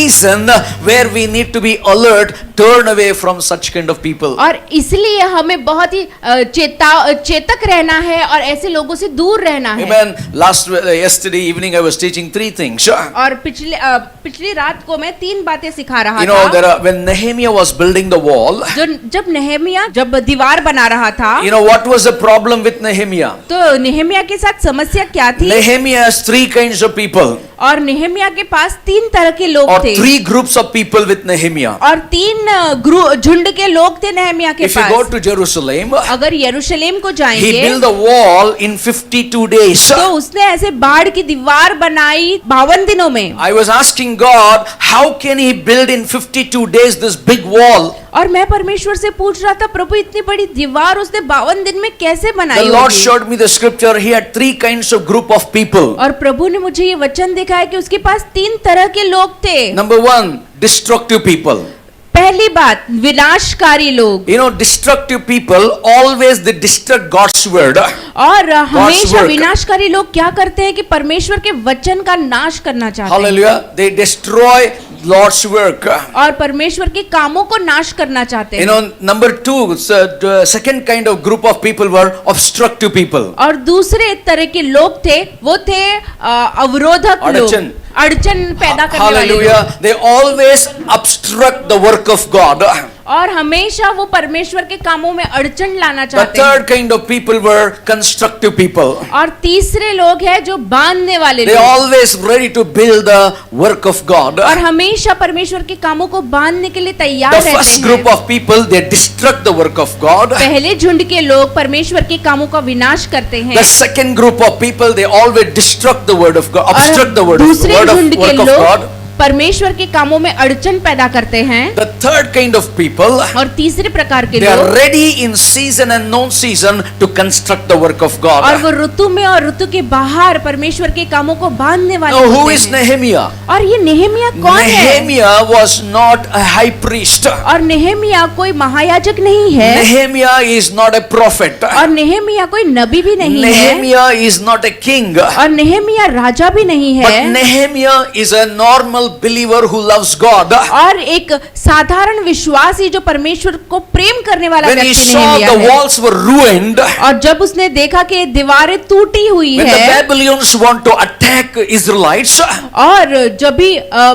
reason where we need to be alert, turn away from such kind of people. और इसलिए हमें बहुत ही चेतक रहना है और ऐसे लोगों से दूर रहना है। Amen. Yesterday evening I was teaching 3 things. और पिछली रात को मैं 3 बातें सिखा रहा था। When Nehemiah was building the wall, जब नेहेमिया जब दीवार बना रहा था, what was the problem with Nehemiah? तो नेहेमिया के साथ समस्या क्या थी? Nehemiah has 3 kinds of people. और नेहेमिया के पास 3 तरह के लोग थे। 3 groups of people with Nehemiah. और 3 झुंड के लोग थे नेहेमिया के पास। If you go to Jerusalem, अगर यरूशलेम को जाएंगे, he built the wall in 52 days. तो उसने ऐसे बाढ़ की दीवार बनाई 52 दिनों में। I was asking God, how can he build in 52 days this big wall? और मैं परमेश्वर से पूछ रहा था, प्रभु इतनी बड़ी दीवार उसने 52 दिन में कैसे बनाई होगी? The Lord होगी? showed me the scripture. He had 3 kinds of group of people. और प्रभु ने मुझे ये वचन दिखाया कि उसके पास 3 तरह के लोग थे। Number 1, destructive people. पहली बात, विनाशकारी लोग। Destructive people always they destruct God's word. और हमेशा विनाशकारी लोग क्या करते हैं कि परमेश्वर के वचन का नाश करना चाहते हैं। Hallelujah. They destroy Lord's work. और परमेश्वर के कामों को नाश करना चाहते हैं। Number 2, the second kind of group of people were obstructive people. और दूसरे तरह के लोग थे, वो थे अवरोधक लोग, अड़चन पैदा करने वाले लोग। Hallelujah. They always obstruct the work of God. और हमेशा वो परमेश्वर के कामों में अड़चन लाना The चाहते हैं। third kind of people were constructive people. और तीसरे लोग हैं जो बांधने वाले They लोग। always ready to build the work of God. और हमेशा परमेश्वर के कामों को बांधने के लिए तैयार The रहते first हैं। group of people they destruct the work of God. पहले झुंड के लोग परमेश्वर के कामों का विनाश करते हैं। The second group of people they always destruct the word of God, obstruct the word of दूसरे झुंड के work of लोग God. परमेश्वर के कामों में अड़चन पैदा करते हैं। The third kind of people और तीसरे प्रकार के they are लोग ready in season and non season to construct the work of God. और वो ऋतु में और ऋतु के बाहर परमेश्वर के कामों को बांधने वाले Now who होते is हैं। Nehemiah? और ये नेहेमिया कौन है? Nehemiah was not a high priest. और नेहेमिया कोई महायाजक नहीं है। Nehemiah is not a prophet. और नेहेमिया कोई नबी भी नहीं है। Nehemiah is not a king. और नेहेमिया राजा भी नहीं But है। Nehemiah is a normal believer who loves God. और एक साधारण विश्वासी जो परमेश्वर को प्रेम करने वाला When he व्यक्ति saw नेहेमिया the है। walls were ruined, और जब उसने देखा कि दीवारें टूटी हुई when the है, Babylonians want to attack Israelites, और जब भी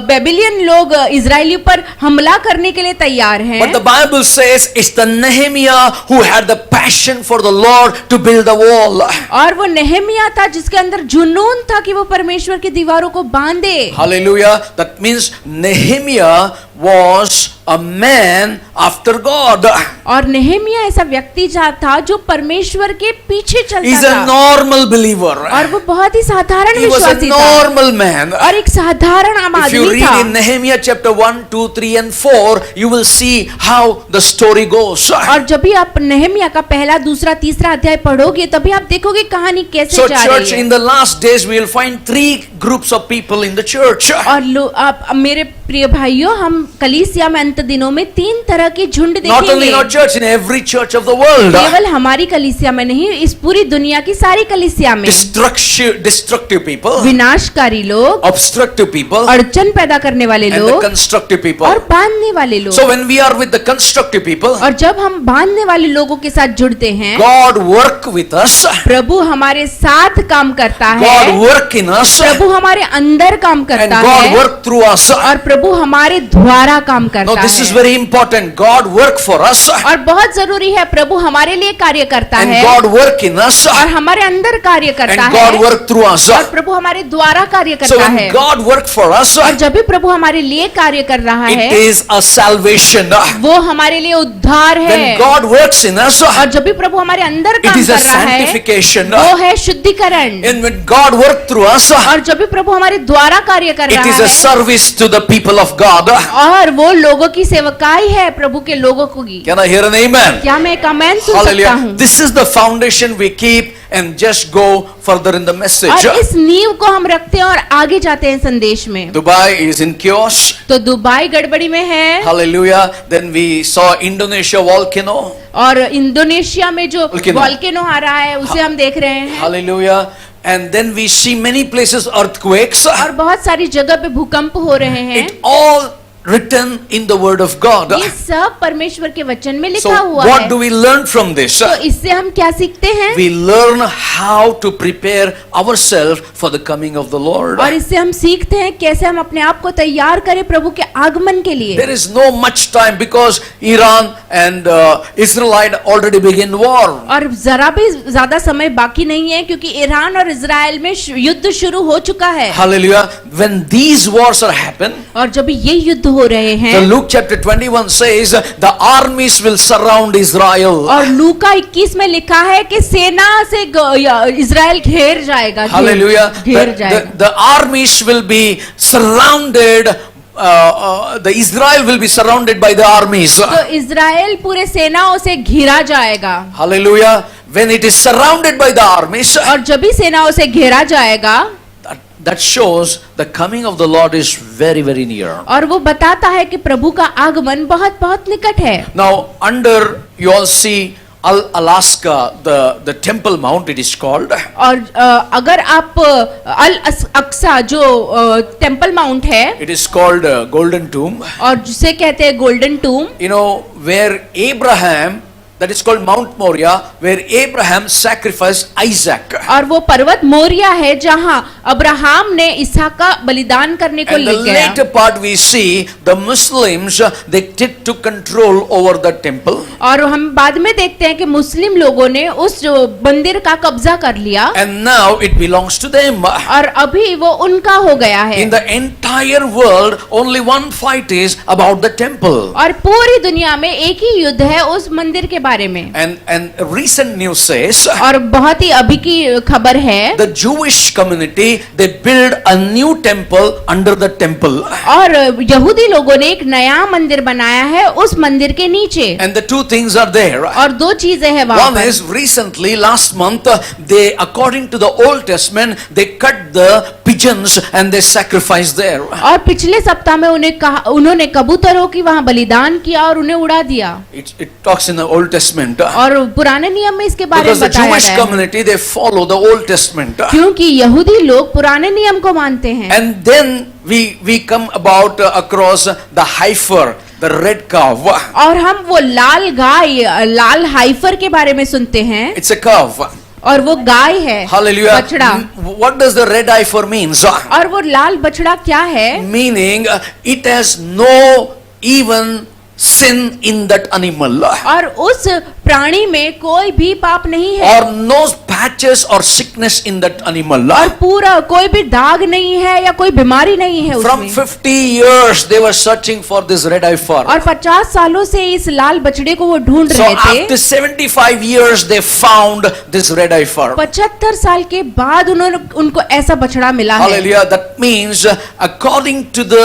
बेबीलियन लोग इजरायली पर हमला करने के लिए तैयार हैं, but the Bible says it's the Nehemiah who had the passion for the Lord to build the wall. और वो नेहेमिया था जिसके अंदर जुनून था कि वो परमेश्वर की दीवारों को बांधे। Hallelujah. That means Nehemiah was a man after God. और नेहेमिया ऐसा व्यक्ति था जो परमेश्वर के पीछे चलता He's a था। normal believer. और वो बहुत ही साधारण He was a विश्वासी था normal man. और एक साधारण आम If you आदमी read था। in Nehemiah chapter 1, 2, 3 and 4, you will see how the story goes. और जब भी आप नेहेमिया का पहला, दूसरा, तीसरा अध्याय पढ़ोगे तभी आप देखोगे कहानी कैसे So जा church, रही in है। the last days we will find 3 groups of people in the church. और आप मेरे प्रिय भाइयों, हम कलीसिया में अंत दिनों में 3 तरह के झुंड Not only in देखेंगे। our church, in every church of the world. केवल हमारी कलीसिया में नहीं, इस पूरी दुनिया की सारी कलीसिया में। Destructive people, विनाशकारी लोग, obstructive people, अड़चन पैदा करने वाले and the लोग, constructive people. और बांधने वाले लोग। So when we are with the constructive people, और जब हम बांधने वाले लोगों के साथ जुड़ते हैं, God work with us. प्रभु हमारे साथ काम करता God है, work in us. प्रभु हमारे अंदर काम And करता God है, work through us. और प्रभु हमारे द्वारा काम Now करता this is है। very important. God work for us. और बहुत जरूरी है, प्रभु हमारे लिए कार्य करता And है God work in us. और हमारे अंदर कार्य करता And God है, work through us. और प्रभु हमारे द्वारा कार्य So करता when है। God work for us, और जब भी प्रभु हमारे लिए कार्य कर रहा it है, is a salvation. वो हमारे लिए उद्धार है। When God works in us, और जब भी प्रभु हमारे अंदर it काम is a कर रहा है, sanctification. वो है शुद्धिकरण। And when God work through us, और जब भी प्रभु हमारे द्वारा कार्य कर it रहा is a है, service to the people of God. और वो लोगों की सेवकाई है, प्रभु के लोगों की। Can I hear an amen? क्या मैं एक आमेन सुन सकता Hallelujah. हूँ? This is the foundation we keep and just go further in the message. और इस नींव को हम रखते हैं और आगे जाते हैं संदेश में। Dubai is in chaos. तो दुबई गड़बड़ी में है, Hallelujah. Then we saw Indonesia volcano. और इंडोनेशिया में जो Volcano. वॉल्केनो आ रहा है उसे हम देख रहे हैं। Hallelujah. and then we see many places earthquakes. और बहुत सारी जगह पे भूकंप हो रहे हैं। It all written in the word of God. ये सब परमेश्वर के वचन में So लिखा हुआ what है। do we learn from this? तो इससे हम क्या सीखते हैं? We learn how to prepare ourselves for the coming of the Lord. और इससे हम सीखते हैं कैसे हम अपने आप को तैयार करें प्रभु के आगमन के लिए। There is no much time because Iran and Israel already begin war. और जरा भी ज्यादा समय बाकी नहीं है क्योंकि ईरान और इजराइल में युद्ध शुरू हो चुका है। Hallelujah. When these wars are happen, और जब ये युद्ध हो रहे the हैं, Luke chapter 21 says the armies will surround Israel. और लूका 21 में लिखा है कि सेना से इजराइल घेर जाएगा। Hallelujah. घेर जाएगा। The armies will be surrounded. The Israel will be surrounded by the armies. तो इजराइल पूरे सेनाओं से घिरा जाएगा। Hallelujah. When it is surrounded by the armies, और जब भी सेनाओं से घेरा जाएगा, that shows the coming of the Lord is very, very near. और वो बताता है कि प्रभु का आगमन बहुत बहुत निकट है। Now, under you all see Alaska, the Temple Mount it is called. और अगर आप अल अक्सा जो टेम्पल माउंट है, It is called Golden Tomb. और जिसे कहते हैं golden टूम, You know where Abraham, that is called Mount Moriah, where Abraham sacrificed Isaac. और वो पर्वत मोरिया है जहाँ अब्राहम ने इसहाक का बलिदान करने को And the ले गया। later part we see the Muslims they took control over the temple. और हम बाद में देखते हैं कि मुस्लिम लोगों ने उस जो मंदिर का कब्जा कर लिया, And now it belongs to them. और अभी वो उनका हो गया है। In the entire world, only one fight is about the temple. और पूरी दुनिया में एक ही युद्ध है उस मंदिर के बारे में। And recent news says और बहुत ही अभी की खबर है, the Jewish community they build a new temple under the temple. और यहूदी लोगों ने एक नया मंदिर बनाया है उस मंदिर के नीचे। And the two things are there. और दो चीजें हैं वहाँ One पर। is recently last month they according to the Old Testament they cut the pigeons and they sacrificed there. और पिछले सप्ताह में उन्होंने कबूतरों की वहाँ बलिदान किया और उन्हें उड़ा दिया। It talks in the Old Testament. और पुराने नियम में इसके बारे Because में the बताया Jewish गया है। community they follow the Old Testament. क्योंकि यहूदी लोग पुराने नियम को मानते हैं। And then we come about across the heifer, the red cow. और हम वो लाल गाय, लाल हाइफर के बारे में सुनते हैं, It's a cow. और वो गाय है। Hallelujah. बछड़ा। What does the red heifer means? और वो लाल बछड़ा क्या है? Meaning it has no even sin in that animal. और उस प्राणी में कोई भी पाप नहीं है, Or no patches or sickness in that animal. और पूरा कोई भी दाग नहीं है या कोई बीमारी नहीं है From उसमें। 50 years they were searching for this red heifer. और 50 सालों से इस लाल बछड़े को वो ढूंढ So रहे after थे। 75 years they found this red heifer. 75 साल के बाद उनको ऐसा बछड़ा मिला है। Hallelujah. That means according to the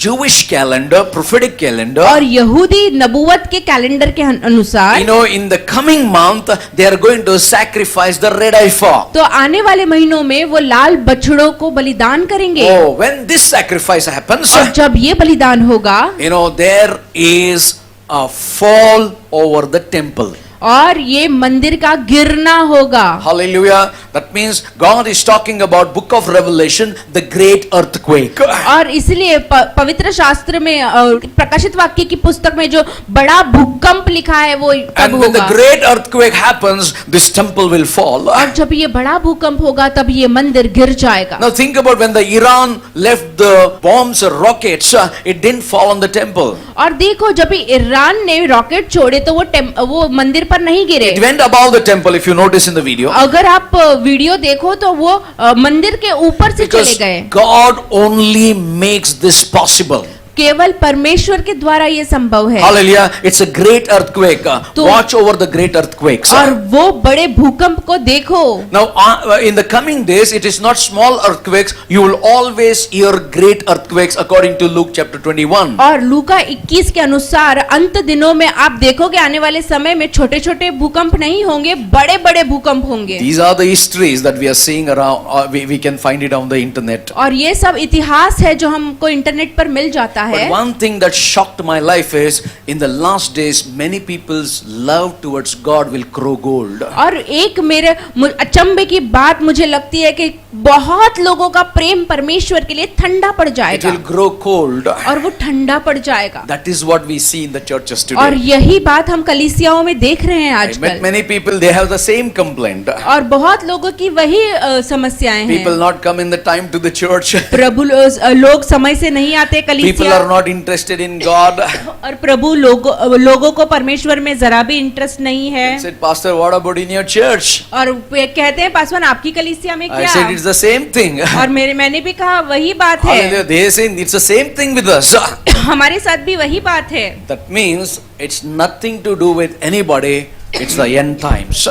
Jewish calendar, prophetic calendar, और यहूदी नबूवत के कैलेंडर के अनुसार you know, in the coming month they are going to sacrifice the red heifer. तो आने वाले महीनों में वो लाल बछड़ों को बलिदान करेंगे। Oh, when this sacrifice happens, और जब ये बलिदान होगा, you know, there is a fall over the temple. और ये मंदिर का गिरना होगा। Hallelujah. That means God is talking about book of Revelation, the great earthquake. और इसलिए पवित्र शास्त्र में प्रकाशित वाक्य की पुस्तक में जो बड़ा भूकंप लिखा है वो कब And when the होगा? great earthquake happens, this temple will fall. और जब ये बड़ा भूकंप होगा तब ये मंदिर गिर जाएगा। Now think about when the Iran left the bombs or rockets, it didn't fall on the temple. और देखो जब ईरान ने रॉकेट छोड़े तो वो मंदिर पर नहीं गिरे। It went above the temple, if you notice in the video. अगर आप वीडियो देखो तो वो मंदिर के ऊपर से चले Because गए। God only makes this possible. केवल परमेश्वर के द्वारा ये संभव है। Hallelujah. It's a great earthquake. तो- Watch over the great earthquakes. और वो बड़े भूकंप को देखो। Now, in the coming days, it is not small earthquakes. You will always hear great earthquakes according to Luke chapter 21. और लूका 21 के अनुसार अंत दिनों में आप देखोगे आने वाले समय में छोटे छोटे भूकंप नहीं होंगे, बड़े बड़े भूकंप होंगे। These are the histories that we are seeing around. We can find it on the internet. और ये सब इतिहास है जो हमको इंटरनेट पर मिल जाता है। है। But one thing that shocked my life is in the last days many people's love towards God will grow cold. और एक मेरे अचंभे की बात मुझे लगती है कि बहुत लोगों का प्रेम परमेश्वर के लिए ठंडा पड़ It जाएगा will grow cold. और वो ठंडा पड़ जाएगा। That is what we see in the churches और today. यही बात हम कलीसियाओं में देख रहे हैं I met आजकल। many people, they have the same complaint. और बहुत लोगों की वही समस्याएं People हैं। not come in the time to the church. प्रभु लोग समय से नहीं आते People कलीसिया, are not interested in God. और प्रभु लोगों को परमेश्वर में जरा भी इंटरेस्ट नहीं है। I said, Pastor, what about in your church? और वे कहते हैं पासवान आपकी कलीसिया में I क्या? said, it's the same thing. और मैंने भी कहा वही बात है। Hallelujah. They say it's the same thing with us. हमारे साथ भी वही बात है। That means it's nothing to do with anybody. It's the end times.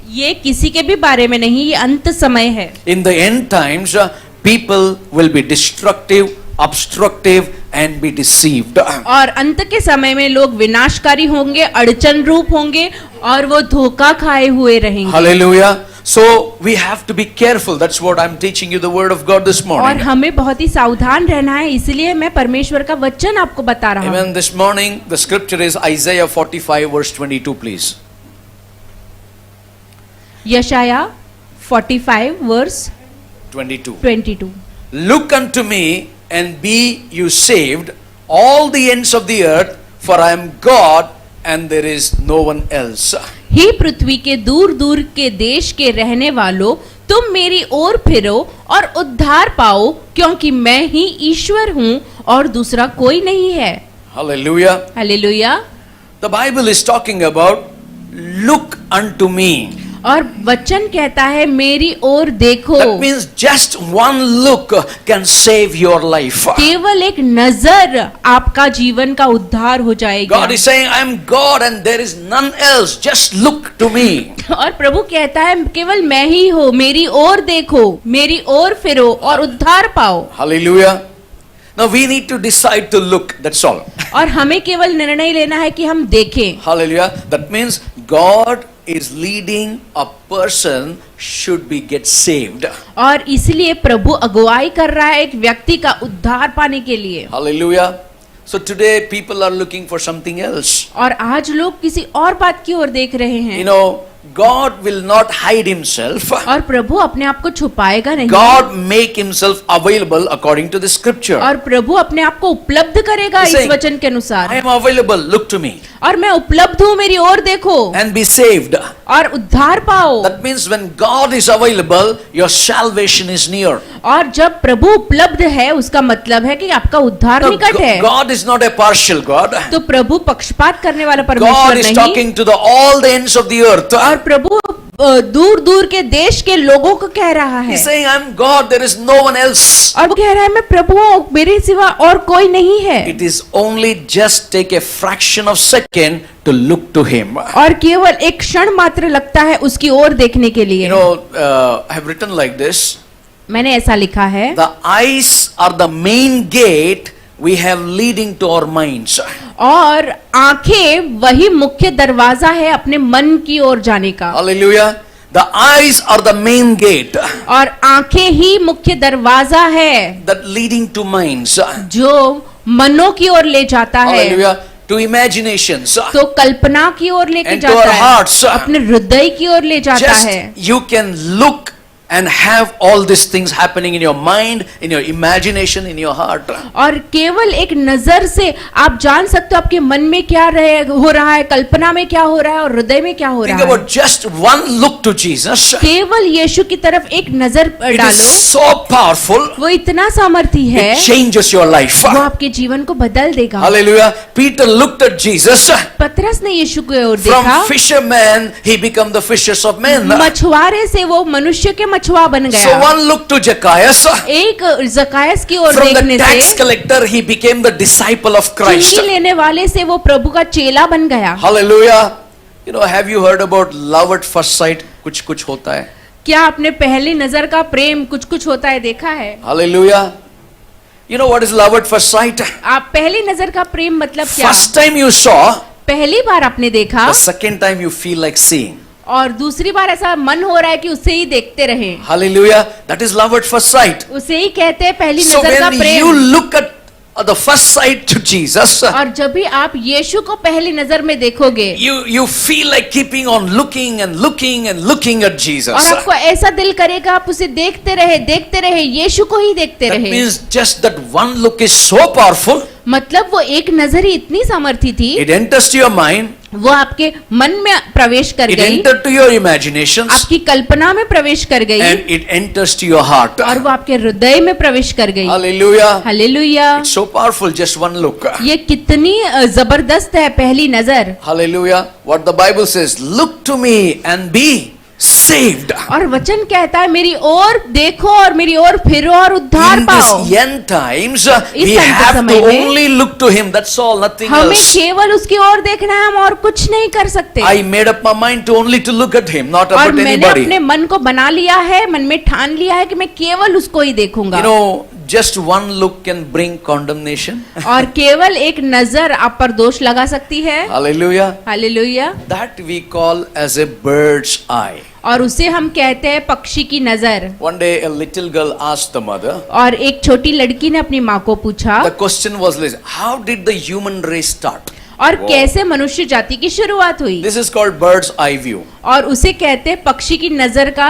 ये किसी के भी बारे में नहीं, ये अंत समय है। In the end times, people will be destructive, obstructive, and be deceived. और अंत के समय में लोग विनाशकारी होंगे, अड़चन रूप होंगे, और वो धोखा खाए हुए रहेंगे। Hallelujah. So we have to be careful. That's what I'm teaching you the word of God this और morning. हमें बहुत ही सावधान रहना है, इसलिए मैं परमेश्वर का वचन आपको बता रहा हूँ। Amen. This morning the scripture is Isaiah 45 verse 22, please. यशाया 45 verse 22. 22। Look unto me and be you saved, all the ends of the earth, for I am God and there is no one else. ही पृथ्वी के दूर दूर के देश के रहने वालों, तुम मेरी ओर फिरो और उद्धार पाओ, क्योंकि मैं ही ईश्वर हूँ और दूसरा कोई नहीं है। Hallelujah. Hallelujah. The Bible is talking about look unto me. और वचन कहता है मेरी ओर देखो। That means just one look can save your life. केवल एक नजर आपका जीवन का उद्धार हो जाएगा। God is saying, I am God and there is none else. Just look to me. और प्रभु कहता है केवल मैं ही हूँ, मेरी ओर देखो, मेरी ओर फिरो और उद्धार पाओ। Hallelujah. Now we need to decide to look. That's all. और हमें केवल निर्णय लेना है कि हम देखें। Hallelujah. That means God is leading a person should be get saved. और इसलिए प्रभु अगुवाई कर रहा है एक व्यक्ति का उद्धार पाने के लिए। Hallelujah. So today people are looking for something else. और आज लोग किसी और बात की ओर देख रहे हैं। You know, God will not hide himself. और प्रभु अपने आप को छुपाएगा नहीं। God make himself available according to the scripture. और प्रभु अपने आप को उपलब्ध करेगा He's इस saying, वचन के अनुसार। I am available, look to me. और मैं उपलब्ध हूँ, मेरी ओर देखो And be saved. और उद्धार पाओ। That means when God is available, your salvation is near. और जब प्रभु उपलब्ध है उसका मतलब है कि आपका उद्धार No, निकट है। God is not a partial God. तो प्रभु पक्षपात करने वाला God परमेश्वर is नहीं। talking to all the ends of the earth. और प्रभु दूर दूर के देश के लोगों को कह रहा है। He's saying, I'm God, there is no one else. और वो कह रहा है मैं प्रभु हूँ, मेरे सिवा और कोई नहीं है। It is only just take a fraction of second to look to him. और केवल एक क्षण मात्र लगता है उसकी ओर देखने के लिए। You know, I have written like this. मैंने ऐसा लिखा है, The eyes are the main gate we have leading to our minds. और आंखें वही मुख्य दरवाजा है अपने मन की ओर जाने का। Hallelujah. The eyes are the main gate और आंखें ही मुख्य दरवाजा है that leading to minds. जो मनों की ओर ले जाता है, Hallelujah. To imaginations. तो कल्पना की ओर लेके And to जाता our है, hearts. अपने हृदय की ओर ले जाता Just है। you can look and have all these things happening in your mind, in your imagination, in your heart. और केवल एक नजर से आप जान सकते हो आपके मन में क्या हो रहा है, कल्पना में क्या हो रहा है और हृदय में क्या हो Think रहा है। about just one look to Jesus. केवल यीशु की तरफ एक नजर It डालो, is so powerful. वो इतना सामर्थी है, It changes your life. वो आपके जीवन को बदल देगा। Hallelujah. Peter looked at Jesus. पतरस ने यीशु की ओर From देखा, fisherman, he became the fishers of men. मछुआरे से वो मनुष्य के मछुआ बन So गया। one look to Zacchaeus. एक जकायस की ओर From the देखने tax से collector, he became the disciple of Christ. चुंगी लेने वाले से वो प्रभु का चेला बन गया। Hallelujah. You know, have you heard about love at first sight? कुछ कुछ होता है. क्या आपने पहली नजर का प्रेम कुछ कुछ होता है देखा है? Hallelujah. You know what is love at first sight? आप पहली नजर का प्रेम मतलब क्या? First time you saw, पहली बार आपने देखा the second time you feel like seeing. और दूसरी बार ऐसा मन हो रहा है कि उसे ही देखते रहें। Hallelujah. That is love at first sight. उसे ही कहते हैं पहली So नजर का when Prem. you look at the first sight to Jesus, और जब भी आप यीशु को पहली नजर में देखोगे you feel like keeping on looking and looking and looking at Jesus. और आपको ऐसा दिल करेगा आप उसे देखते रहे यीशु को ही देखते That रहे। means just that one look is so powerful. मतलब वो एक नजर ही इतनी सामर्थी थी, It enters to your mind. वो आपके मन में प्रवेश कर It गई, entered to your imaginations. आपकी कल्पना में प्रवेश कर गई And it enters to your heart. और वो आपके हृदय में प्रवेश कर गई। Hallelujah. Hallelujah. It's so powerful, just one look. ये कितनी जबरदस्त है पहली नजर। Hallelujah. What the Bible says, look to me and be saved. और वचन कहता है मेरी ओर देखो और मेरी ओर फिरो और उद्धार In पाओ। this end times, इस we अंत have समय to में only look to Him. That's all, nothing हमें else. केवल उसकी ओर देखना है, हम और कुछ नहीं कर सकते। I made up my mind to only to look at Him, not और about मैंने अपने anybody. मन को बना लिया है, मन में ठान लिया है कि मैं केवल उसको ही देखूंगा। You know, just one look can bring condemnation. और केवल एक नजर आप पर दोष लगा सकती है। Hallelujah. Hallelujah. That we call as a bird's eye. और उसे हम कहते हैं पक्षी की नजर। One day a little girl asked the mother, और एक छोटी लड़की ने अपनी माँ को पूछा, the question was this, how did the human race start? और कैसे मनुष्य जाति की शुरुआत हुई। This is called bird's eye view. और उसे कहते हैं पक्षी की नजर का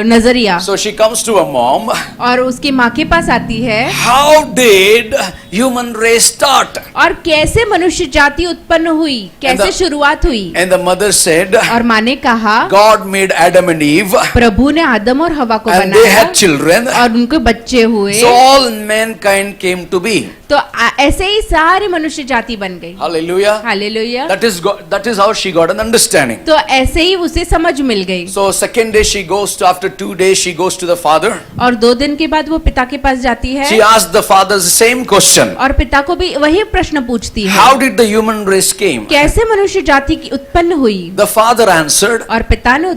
नजरिया। So she comes to a mom. और उसकी माँ के पास आती है, How did human race start? और कैसे मनुष्य जाति उत्पन्न हुई, कैसे the- शुरुआत हुई। And the mother said, और माँ ने कहा, God made Adam and Eve प्रभु ने आदम और हवा को and they बनाया had children. और उनके बच्चे हुए, So all mankind came to be. तो ऐसे ही सारी मनुष्य जाति बन गई। Hallelujah. Hallelujah. That is how she got an understanding. तो ऐसे ही उसे समझ मिल गई। So second day she goes to, after 2 days she goes to the father. और 2 दिन के बाद वो पिता के पास जाती है She asked the father the same question. और पिता को भी वही प्रश्न पूछती है, How did the human race came? कैसे मनुष्य जाति की उत्पन्न हुई। The father answered, और पिता ने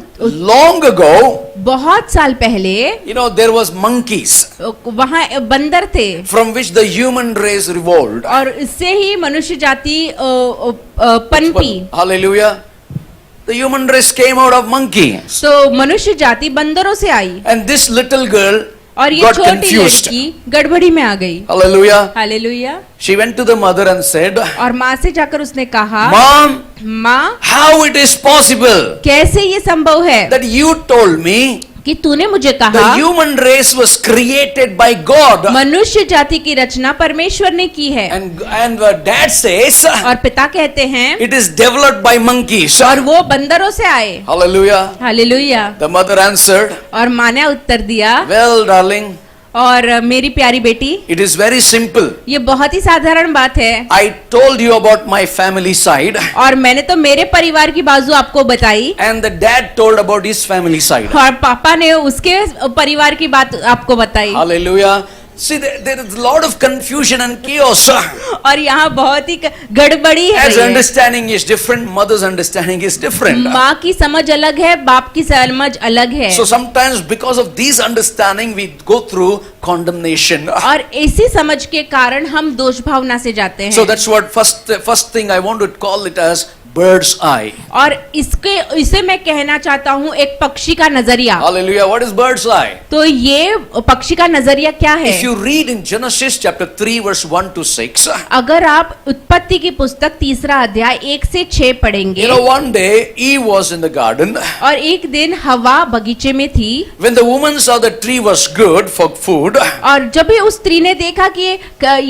long ago, बहुत साल पहले you know, there was monkeys वहाँ बंदर थे from which the human race revolved. और इससे ही मनुष्य जाति पनपी। Hallelujah. The human race came out of monkey. तो मनुष्य जाति बंदरों से आई And this little girl और ये got छोटी confused. लड़की गड़बड़ी में आ गई। Hallelujah. Hallelujah. She went to the mother and said, और माँ से जाकर उसने कहा, Mom, माँ how it is possible कैसे ये संभव है that you told me कि तूने मुझे the कहा human race was created by God? मनुष्य जाति की रचना परमेश्वर ने की है। And dad says और पिता कहते हैं it is developed by monkeys. और वो बंदरों से आए। Hallelujah. Hallelujah. The mother answered, और माँ ने उत्तर दिया, well, darling, और मेरी प्यारी बेटी, it is very simple. ये बहुत ही साधारण बात है। I told you about my family side, और मैंने तो मेरे परिवार की बाजू आपको बताई and the dad told about his family side. और पापा ने उसके परिवार की बात आपको बताई। Hallelujah. See, there is a lot of confusion and chaos. और यहाँ बहुत ही गड़बड़ी As है। understanding is different, mother's understanding is different. माँ की समझ अलग है, बाप की समझ अलग है। So sometimes because of these understanding, we go through condemnation. और इसी समझ के कारण हम दोष भावना से जाते हैं। So that's what first thing I want to call it as bird's eye. और इसे मैं कहना चाहता हूँ एक पक्षी का नजरिया। Hallelujah. What is bird's eye? तो ये पक्षी का नजरिया क्या है? If you read in Genesis chapter 3 verse 1 to 6, अगर आप उत्पत्ति की पुस्तक 3रा अध्याय 1 से 6 पढ़ेंगे, you know, one day Eve was in the garden. और एक दिन हवा बगीचे में थी। When the woman saw the tree was good for food, और जब भी उस स्त्री ने देखा कि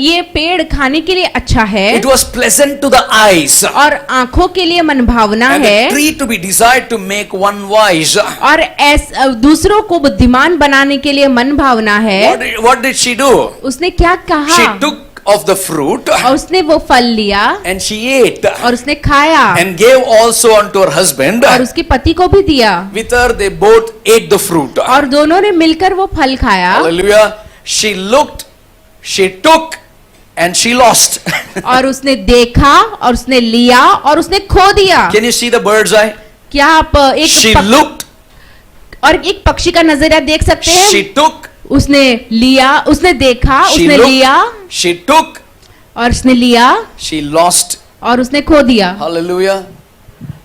ये पेड़ खाने के लिए अच्छा है it was pleasant to the eyes, और आंखों के लिए मनभावना and है, the tree to be desired to make one wise. और दूसरों को बुद्धिमान बनाने के लिए मन भावना है। What did she do? उसने क्या कहा? She took of the fruit और उसने वो फल लिया and she ate और उसने खाया and gave also unto her husband. और उसके पति को भी दिया With her they both ate the fruit. और दोनों ने मिलकर वो फल खाया। Hallelujah. She looked, she took and she lost. और उसने देखा और उसने लिया और उसने खो दिया। Can you see the bird's eye? क्या आप She looked, और एक पक्षी का नजरिया देख सकते हैं? she took, उसने लिया, उसने देखा, she उसने लिया looked, she took, और उसने लिया she lost. और उसने खो दिया। Hallelujah.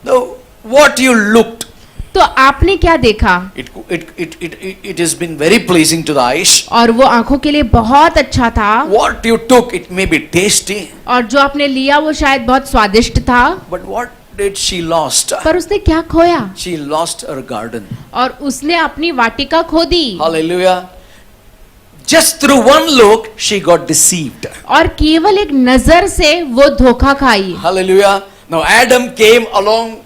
Now, what you looked, तो आपने क्या देखा? It has been very pleasing to the eyes. और वो आंखों के लिए बहुत अच्छा था, What you took, it may be tasty, और जो आपने लिया वो शायद बहुत स्वादिष्ट था, but what did she lost? पर उसने क्या खोया? She lost her garden. और उसने अपनी वाटिका खो दी। Hallelujah. Just through one look, she got deceived. और केवल एक नजर से वो धोखा खाई। Hallelujah. Now Adam came along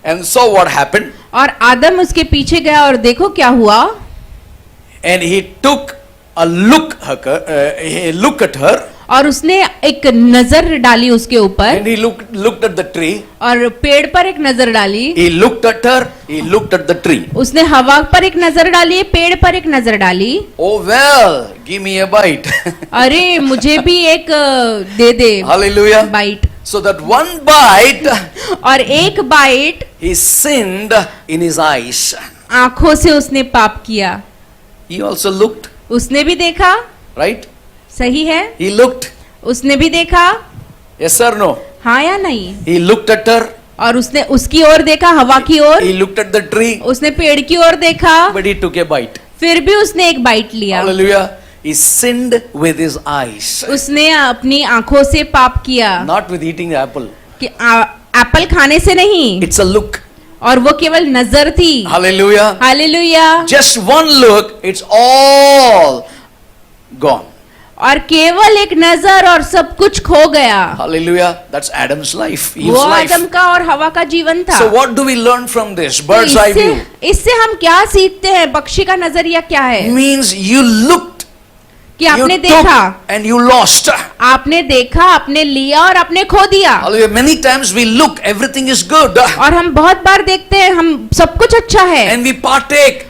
and saw what happened, और आदम उसके पीछे गया और देखो क्या हुआ। and he took a look at her, और उसने एक नजर डाली उसके ऊपर, and he looked at the tree. और पेड़ पर एक नजर डाली। He looked at her, he looked at the tree. उसने हवा पर एक नजर डाली, पेड़ पर एक नजर डाली। Oh well, give me a bite. अरे मुझे भी एक दे दे Hallelujah. Bite. So that one bite, और एक bite he sinned in his eyes. आंखों से उसने पाप किया। He also looked, उसने भी देखा, right? सही है, He looked. उसने भी देखा, Yes or no? हाँ या नहीं? He looked at her, और उसने उसकी ओर देखा, हवा की ओर, he looked at the tree, उसने पेड़ की ओर देखा, but he took a bite. फिर भी उसने एक बाइट लिया। Hallelujah. He sinned with his eyes, उसने अपनी आंखों से पाप किया, not with eating the apple. कि एप्पल खाने से नहीं, It's a look. और वो केवल नजर थी। Hallelujah. Hallelujah. Just one look, it's all gone. और केवल एक नजर और सब कुछ खो गया। Hallelujah. That's Adam's life. वो Eve's life. आदम का और हवा का जीवन था। So what do we learn from this? तो Bird's eye view. इससे हम क्या सीखते हैं? पक्षी का नजरिया क्या है? Means you looked, कि you आपने took, देखा, and you lost. आपने देखा, आपने लिया और आपने खो दिया। Hallelujah. Many times we look, everything is good, और हम बहुत बार देखते हैं हम सब कुछ अच्छा है, and we partake,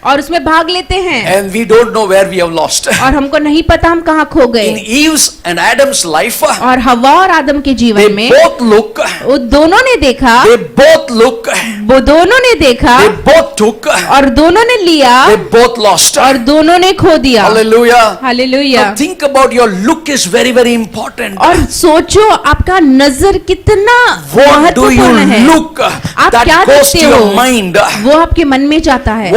और उसमें भाग लेते हैं, and we don't know where we have lost. और हमको नहीं पता हम कहाँ खो In गए। Eve's and Adam's life, और हवा और आदम के they जीवन में both look, वो दोनों ने देखा, they both look, वो दोनों ने देखा, they both took, और दोनों ने लिया, they both lost. और दोनों ने खो दिया। Hallelujah. Hallelujah. Now think about your look is very, very important. और सोचो आपका नजर कितना What do you महत्वपूर्ण है। look आप that क्या goes देखते to हो? your mind? वो आपके मन में जाता है।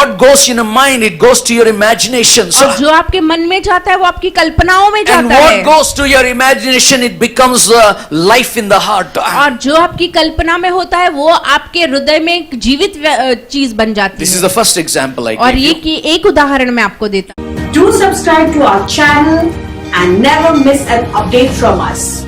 What goes in your mind? It goes to your imaginations. और जो आपके मन में जाता है वो आपकी कल्पनाओं में And जाता है। what goes to your imagination, it becomes life in the heart. और जो आपकी कल्पना में होता है वो आपके हृदय में एक जीवित चीज बन जाती This is है। the first example I और gave ये you. कि एक उदाहरण मैं आपको देता हूँ। Do subscribe to our channel and never miss an update from us.